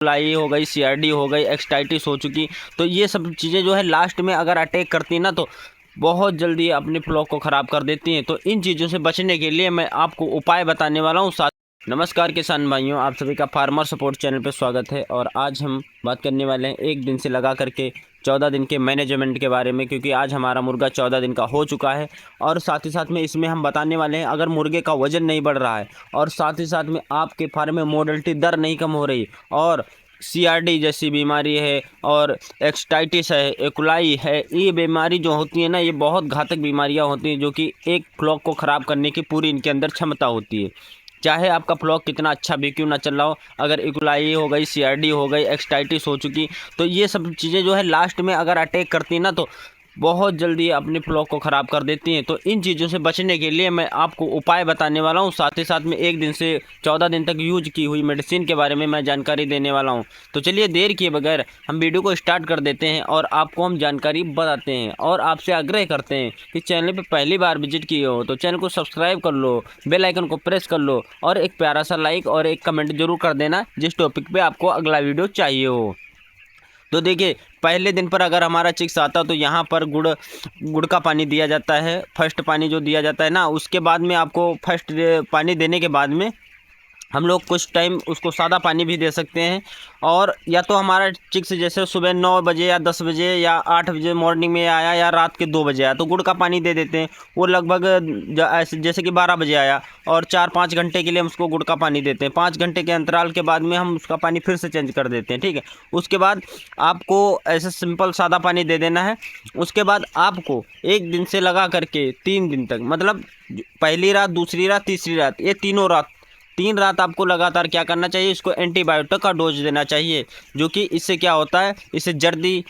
लाई हो गई, सीआरडी हो गई, एक्सटाइटिस हो चुकी, तो ये सब चीज़ें जो है लास्ट में अगर अटैक करती है ना तो बहुत जल्दी अपने फ्लॉक को ख़राब कर देती हैं। तो इन चीज़ों से बचने के लिए मैं आपको उपाय बताने वाला हूँ। साथ नमस्कार किसान भाइयों, आप सभी का फार्मर सपोर्ट चैनल पर स्वागत है। और आज हम बात करने वाले हैं एक दिन से लगा करके 14 दिन के मैनेजमेंट के बारे में, क्योंकि आज हमारा मुर्गा 14 दिन का हो चुका है। और साथ ही साथ में इसमें हम बताने वाले हैं, अगर मुर्गे का वजन नहीं बढ़ रहा है और साथ ही साथ में आपके फार्म में मोर्टेलिटी दर नहीं कम हो रही और सीआरडी जैसी बीमारी है और एक्सटाइटिस है, एकुलाई है, ये बीमारी जो होती है ना, ये बहुत घातक बीमारियां होती हैं जो कि एक फ्लॉक को ख़राब करने की पूरी इनके अंदर क्षमता होती है। चाहे आपका फ्लॉक कितना अच्छा भी क्यों ना चल रहा हो, अगर इकुलाई हो गई, सीआरडी हो गई, एक्सटाइटिस हो चुकी, तो ये सब चीज़ें जो है लास्ट में अगर अटैक करती है ना तो बहुत जल्दी अपने फ्लॉक को ख़राब कर देती हैं। तो इन चीज़ों से बचने के लिए मैं आपको उपाय बताने वाला हूं। साथ ही साथ में एक दिन से 14 दिन तक यूज की हुई मेडिसिन के बारे में मैं जानकारी देने वाला हूं। तो चलिए देर किए बगैर हम वीडियो को स्टार्ट कर देते हैं और आपको हम जानकारी बताते हैं। और आपसे आग्रह करते हैं कि चैनल पर पहली बार विजिट किए हो तो चैनल को सब्सक्राइब कर लो, बेल आइकन को प्रेस कर लो और एक प्यारा सा लाइक और एक कमेंट जरूर कर देना जिस टॉपिक पे आपको अगला वीडियो चाहिए हो। तो देखिए, पहले दिन पर अगर हमारा चिक्स आता तो यहाँ पर गुड़ का पानी दिया जाता है। फर्स्ट पानी जो दिया जाता है ना, उसके बाद में आपको फर्स्ट पानी देने के बाद में हम लोग कुछ टाइम उसको सादा पानी भी दे सकते हैं। और या तो हमारा चिक्स जैसे सुबह 9 बजे या 10 बजे या 8 बजे मॉर्निंग में आया या रात के 2 बजे आया तो गुड़ का पानी दे देते हैं। वो लगभग ऐसे जैसे कि 12 बजे आया और 4-5 घंटे के लिए हम उसको गुड़ का पानी देते हैं। 5 घंटे के अंतराल के बाद में हम उसका पानी फिर से चेंज कर देते हैं, ठीक है। उसके बाद आपको ऐसे सिंपल सादा पानी दे देना है। उसके बाद आपको एक दिन से लगा करके 3 दिन तक, मतलब पहली रात, दूसरी रात, तीसरी रात, ये 3 रात आपको लगातार क्या करना चाहिए, इसको एंटीबायोटिक का डोज देना चाहिए। जो कि इससे क्या होता है, इससे जर्दी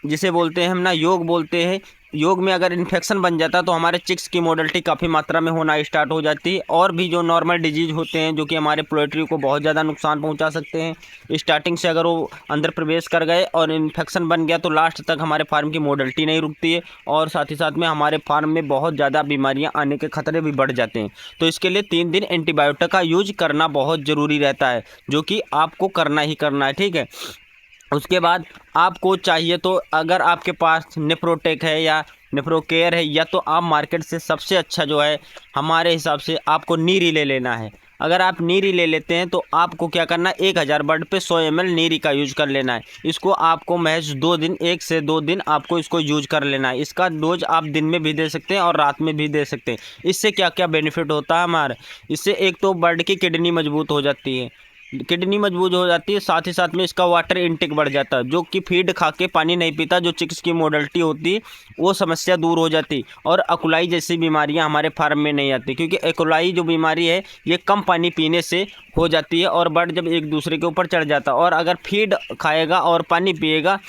जिसे बोलते हैं हम ना, योग बोलते हैं, योग में अगर इन्फेक्शन बन जाता है तो हमारे चिक्स की मोर्टेलिटी काफ़ी मात्रा में होना स्टार्ट हो जाती है। और भी जो नॉर्मल डिजीज होते हैं जो कि हमारे पोल्ट्री को बहुत ज़्यादा नुकसान पहुंचा सकते हैं, स्टार्टिंग से अगर वो अंदर प्रवेश कर गए और इन्फेक्शन बन गया तो लास्ट तक हमारे फार्म की मोर्टेलिटी नहीं रुकती है और साथ ही साथ में हमारे फार्म में बहुत ज़्यादा बीमारियाँ आने के खतरे भी बढ़ जाते हैं। तो इसके लिए 3 दिन एंटीबायोटिक का यूज करना बहुत ज़रूरी रहता है, जो कि आपको करना ही करना है, ठीक है। उसके बाद आपको चाहिए तो अगर आपके पास नेफ्रोटेक है या नेफ्रोकेयर है, या तो आप मार्केट से सबसे अच्छा जो है हमारे हिसाब से आपको नीरी ले लेना है। अगर आप नीरी ले लेते हैं तो आपको क्या करना है, 1000 बर्ड पे 100 ml नीरी का यूज कर लेना है। इसको आपको महज 2 दिन, 1 से 2 दिन आपको इसको यूज कर लेना है। इसका डोज आप दिन में भी दे सकते हैं और रात में भी दे सकते हैं। इससे क्या क्या बेनिफिट होता है हमारे, इससे एक तो बर्ड की किडनी मजबूत हो जाती है, किडनी मजबूत हो जाती है। साथ ही साथ में इसका वाटर इनटेक बढ़ जाता है, जो कि फीड खा के पानी नहीं पीता, जो चिक्स की मोर्टेलिटी होती है वो समस्या दूर हो जाती। और अकुलाई जैसी बीमारियां हमारे फार्म में नहीं आती, क्योंकि एकुलाई जो बीमारी है ये कम पानी पीने से हो जाती है और बर्ड जब एक दूसरे के ऊपर चढ़ जाता है और अगर फीड खाएगा और पानी पिएगा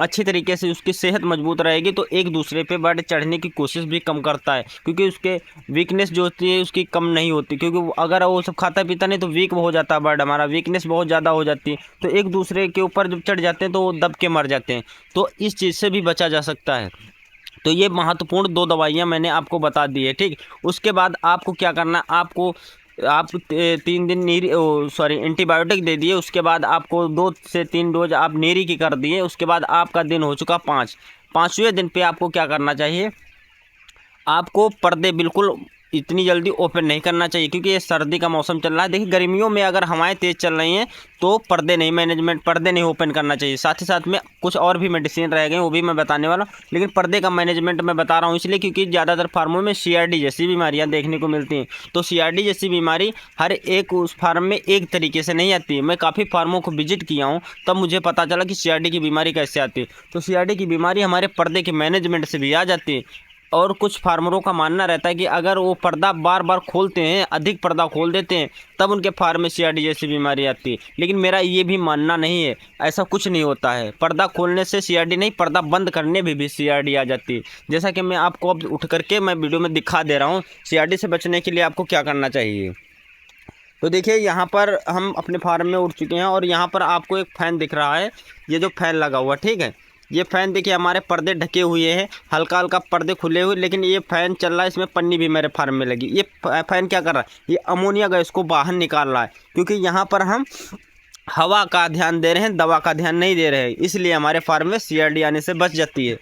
अच्छी तरीके से, उसकी सेहत मजबूत रहेगी तो एक दूसरे पे बर्ड चढ़ने की कोशिश भी कम करता है, क्योंकि उसके वीकनेस जो होती है उसकी कम नहीं होती। क्योंकि अगर वो सब खाता पीता नहीं तो वीक हो जाता है बर्ड, हमारा वीकनेस बहुत ज़्यादा हो जाती है, तो एक दूसरे के ऊपर जब चढ़ जाते हैं तो वो दब के मर जाते हैं। तो इस चीज़ से भी बचा जा सकता है। तो ये महत्वपूर्ण 2 दवाइयाँ मैंने आपको बता दी है, ठीक। उसके बाद आपको क्या करना, आपको आप 3 दिन एंटीबायोटिक दे दिए। उसके बाद आपको 2 से 3 डोज आप नीरी की कर दिए। उसके बाद आपका दिन हो चुका 5। 5वें दिन पे आपको क्या करना चाहिए, आपको पर्दे बिल्कुल इतनी जल्दी ओपन नहीं करना चाहिए, क्योंकि ये सर्दी का मौसम चल रहा है। देखिए, गर्मियों में अगर हवाएं तेज़ चल रही हैं तो पर्दे नहीं ओपन करना चाहिए। साथ ही साथ में कुछ और भी मेडिसिन रह गए, वो भी मैं बताने वाला हूँ, लेकिन पर्दे का मैनेजमेंट मैं बता रहा हूँ इसलिए क्योंकि ज़्यादातर फार्मों में सीआरडी जैसी बीमारियाँ देखने को मिलती हैं। तो सीआरडी जैसी बीमारी हर एक उस फार्म में एक तरीके से नहीं आती है। मैं काफ़ी फार्मों को विजिट किया हूँ, तब मुझे पता चला कि सीआरडी की बीमारी कैसे आती है। तो सीआरडी की बीमारी हमारे पर्दे के मैनेजमेंट से भी आ जाती है। और कुछ फार्मरों का मानना रहता है कि अगर वो पर्दा बार बार खोलते हैं, अधिक पर्दा खोल देते हैं, तब उनके फार्म में सीआरडी जैसी बीमारी आती है। लेकिन मेरा ये भी मानना नहीं है, ऐसा कुछ नहीं होता है। पर्दा खोलने से सीआरडी नहीं, पर्दा बंद करने भी सीआरडी आ जाती है। जैसा कि मैं आपको अब उठ करके मैं वीडियो में दिखा दे रहा हूँ, सीआरडी से बचने के लिए आपको क्या करना चाहिए। तो देखिए, यहाँ पर हम अपने फार्म में उठ चुके हैं और यहाँ पर आपको एक फ़ैन दिख रहा है, ये जो फ़ैन लगा हुआ, ठीक है। ये फ़ैन देखिए, हमारे पर्दे ढके हुए हैं, हल्का हल्का पर्दे खुले हुए, लेकिन ये फ़ैन चल रहा है, इसमें पन्नी भी मेरे फार्म में लगी। ये फ़ैन क्या कर रहा है, ये अमोनिया गैस को बाहर निकाल रहा है, क्योंकि यहाँ पर हम हवा का ध्यान दे रहे हैं, दवा का ध्यान नहीं दे रहे हैं, इसलिए हमारे फार्म में CRD आने से बच जाती है।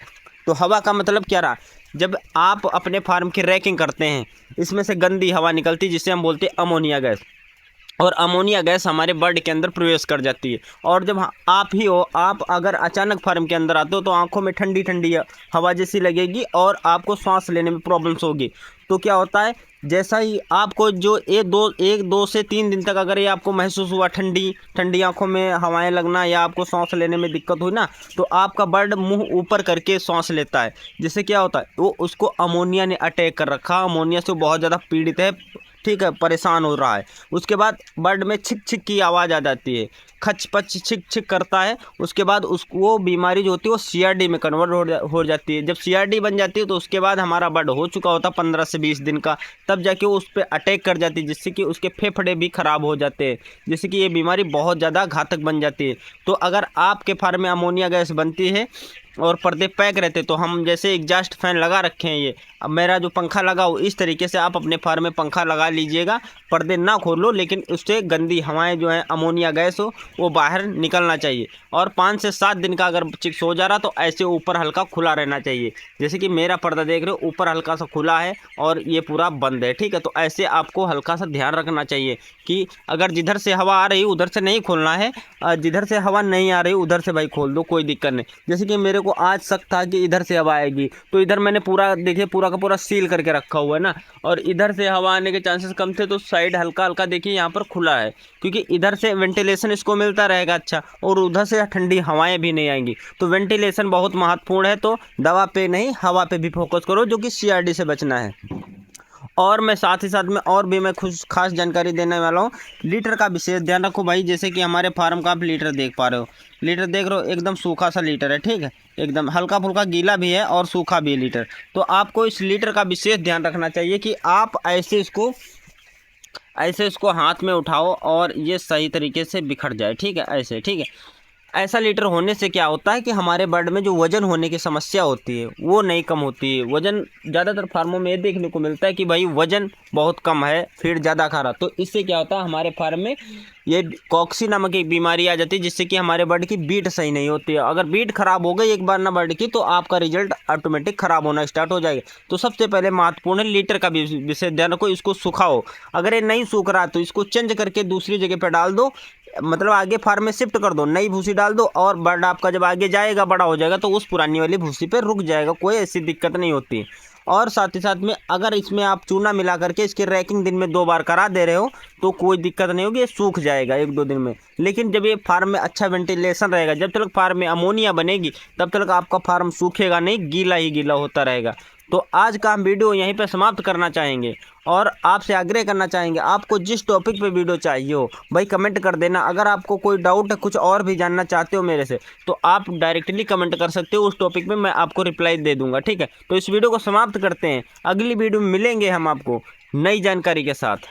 तो हवा का मतलब क्या रहा, जब आप अपने फार्म की रैकिंग करते हैं, इसमें से गंदी हवा निकलती है जिसे हम बोलते हैं अमोनिया गैस, और अमोनिया गैस हमारे बर्ड के अंदर प्रवेश कर जाती है। और जब आप ही हो, आप अगर अचानक फार्म के अंदर आते हो तो आंखों में ठंडी ठंडी हवा जैसी लगेगी और आपको सांस लेने में प्रॉब्लम्स होगी। तो क्या होता है, जैसा ही आपको जो एक दो से 3 दिन तक अगर ये आपको महसूस हुआ ठंडी ठंडी आंखों में हवाएं लगना या आपको सांस लेने में दिक्कत हुई ना, तो आपका बर्ड मुंह ऊपर करके सांस लेता है, जिससे क्या होता है, वो उसको अमोनिया ने अटैक कर रखा, अमोनिया से बहुत ज़्यादा पीड़ित है, ठीक है, परेशान हो रहा है। उसके बाद बर्ड में छिक छिक की आवाज़ आ जाती है, खच पच छिक छिक करता है। उसके बाद उसको वो बीमारी जो होती है वो CRD में कन्वर्ट हो जाती है। जब CRD बन जाती है तो उसके बाद हमारा बर्ड हो चुका होता 15 से 20 दिन का, तब जाके वो उस पर अटैक कर जाती है, जिससे कि उसके फेफड़े भी ख़राब हो जाते हैं, जिससे कि ये बीमारी बहुत ज़्यादा घातक बन जाती है। तो अगर आपके फार्म में अमोनिया गैस बनती है और पर्दे पैक रहते, तो हम जैसे एग्जॉस्ट फैन लगा रखे हैं, ये अब मेरा जो पंखा लगा हो, इस तरीके से आप अपने फार्म में पंखा लगा लीजिएगा, पर्दे ना खोलो, लेकिन उससे गंदी हवाएं जो है अमोनिया गैस हो वो बाहर निकलना चाहिए। और 5 से 7 दिन का अगर चिक्स हो जा रहा तो ऐसे ऊपर हल्का खुला रहना चाहिए, जैसे कि मेरा पर्दा देख रहे हो ऊपर हल्का सा खुला है और ये पूरा बंद है, ठीक है। तो ऐसे आपको हल्का सा ध्यान रखना चाहिए कि अगर जिधर से हवा आ रही उधर से नहीं खोलना है, जिधर से हवा नहीं आ रही उधर से भाई खोल दो, कोई दिक्कत नहीं। जैसे कि मेरे को आज शक था कि इधर से हवा आएगी, तो इधर मैंने पूरा देखिए पूरा का पूरा सील करके रखा हुआ है ना, और इधर से हवा आने के चांसेस कम थे, तो साइड हल्का हल्का देखिए यहाँ पर खुला है, क्योंकि इधर से वेंटिलेशन इसको मिलता रहेगा अच्छा, और उधर से ठंडी हवाएं भी नहीं आएंगी। तो वेंटिलेशन बहुत महत्वपूर्ण है, तो दवा पे नहीं हवा पे भी फोकस करो, जो कि CRD से बचना है। और मैं साथ ही साथ में और भी मैं कुछ खास जानकारी देने वाला हूँ। लीटर का विशेष ध्यान रखो भाई, जैसे कि हमारे फार्म का आप लीटर देख पा रहे हो, लीटर देख रहे हो एकदम सूखा सा लीटर है, ठीक है, एकदम हल्का फुल्का गीला भी है और सूखा भी है लीटर। तो आपको इस लीटर का विशेष ध्यान रखना चाहिए कि आप ऐसे इसको हाथ में उठाओ और ये सही तरीके से बिखर जाए, ठीक है, ऐसे, ठीक है। ऐसा लीटर होने से क्या होता है कि हमारे बर्ड में जो वजन होने की समस्या होती है वो नहीं कम होती है। वजन ज़्यादातर फार्मों में ये देखने को मिलता है कि भाई वजन बहुत कम है, फीड ज़्यादा खा रहा, तो इससे क्या होता है हमारे फार्म में ये कॉक्सी नामक एक बीमारी आ जाती है, जिससे कि हमारे बर्ड की बीट सही नहीं होती है। अगर बीट खराब हो गई एक बार ना बर्ड की, तो आपका रिजल्ट ऑटोमेटिक खराब होना स्टार्ट हो जाएगा। तो सबसे पहले महत्वपूर्ण है लीटर का विशेष ध्यान रखो, इसको सुखाओ, अगर ये नहीं सूख रहा तो इसको चेंज करके दूसरी जगह पर डाल दो, मतलब आगे फार्म में शिफ्ट कर दो, नई भूसी डाल दो, और बर्ड आपका जब आगे जाएगा बड़ा हो जाएगा तो उस पुरानी वाली भूसी पे रुक जाएगा, कोई ऐसी दिक्कत नहीं होती। और साथ ही साथ में अगर इसमें आप चूना मिला करके इसकी रैकिंग दिन में 2 बार करा दे रहे हो तो कोई दिक्कत नहीं होगी, ये सूख जाएगा 1-2 दिन में। लेकिन जब ये फार्म में अच्छा वेंटिलेशन रहेगा, जब तक फार्म में अमोनिया बनेगी तब तक आपका फार्म सूखेगा नहीं, गीला ही गीला होता रहेगा। तो आज का हम वीडियो यहीं पे समाप्त करना चाहेंगे और आपसे आग्रह करना चाहेंगे, आपको जिस टॉपिक पे वीडियो चाहिए हो भाई कमेंट कर देना। अगर आपको कोई डाउट है, कुछ और भी जानना चाहते हो मेरे से, तो आप डायरेक्टली कमेंट कर सकते हो, उस टॉपिक पे मैं आपको रिप्लाई दे दूंगा, ठीक है। तो इस वीडियो को समाप्त करते हैं, अगली वीडियो में मिलेंगे हम आपको नई जानकारी के साथ।